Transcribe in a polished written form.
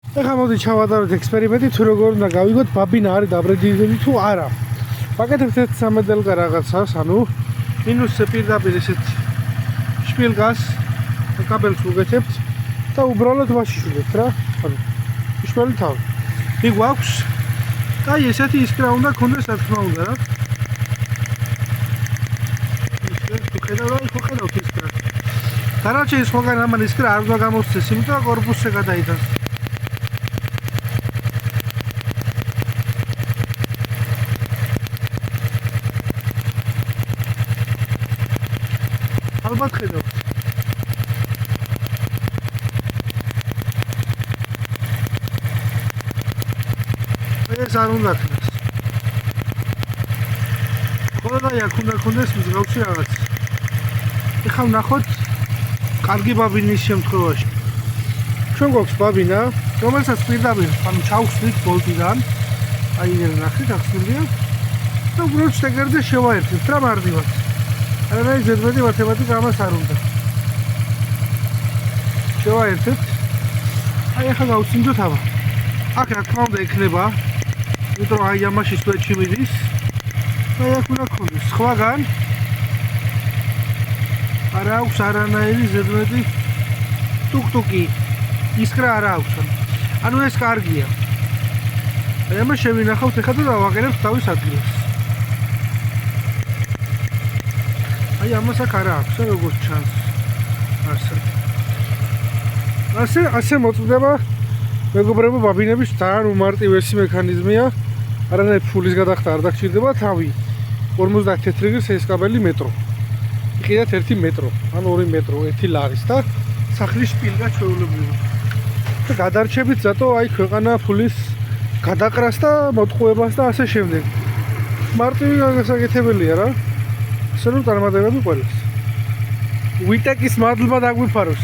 ეხლა მოდი ჩავატაროთ ექსპერიმენტი თუ როგორ უნდა გავიგოთ ბაბინა არის დაბრედილი თუ არა. ვაკეთებთ ერთ სამედელკა რაღაცას, ანუ მინუსზე პირდაპირ ესეთ შპილკას კაბელს უგეთებთ და უბრალოდ ვაშიშვლებთ რა. ანუ შპილი თავი. იქ გვაქვს კაი ესეთი ისკრა უნდა ქონდეს რა თქმა უნდა რა. ხედავთ ისკრა. დანარჩენი სხვაგან ამან ისკრა არ უნდა გამოსცეს, იმიტომ რომ კორპუსზე გადაიდას. ალბათ ხედავთ. ეს არ უნდა ქნას. ხოლმე აქ უნდა ქონდეს მსგავსი რაღაც. ეხლა ვნახოთ კარგი ბაბინის შემთხვევაში. ჩვენ გვაქვს ბაბინა, რომელსაც პირდაპირ ანუ ჩავხსნით ბოლტიდან. აი ეს ნახეთ, ახსნილია. და უბრალოდ შეგერდზე შევაერთებთ რა მარტივად. აი ზედმეტი მათემატიკა ამას არ უნდა. შევაერთებთ. აი ახლა გავსინჯოთ აბა. აქ რა თქმა უნდა იქნება. იმიტომ აი ამაში სვეტში მიდის. აი აქ უნდა გქონდეს სხვაგან. არ აქვს არანაირი ზედმეტი ტუკტუკი. ისკრა არ აქვს. ანუ ეს კარგია. აი ამას შევინახავთ ეხლა და დავაყენებთ თავის ადგილას. აი ამას აქ არ აქვს, როგორც ჩანს. ასე მოწდება მეგობრებო ბაბინების ძალიან უმარტივესი მექანიზმია. არანაირი ფულის გადახდა არ დაგჭირდება, თავი 50 თეთრიგის ეს კაბელი მეტრო. იყიდათ 1 მეტრო, ან 2 მეტრო, 1 ლარის და სახლის შპილკა ჩვეულებრივი. და გადარჩებით ზატო აი ქვეყანა ფულის გადაყრას და მოტყუებას და ასე შემდეგ. მარტივი გასაკეთებელია რა. ასე რომ წარმატებები ყველას. ვიტეკის მადლობა დაგვიფაროს.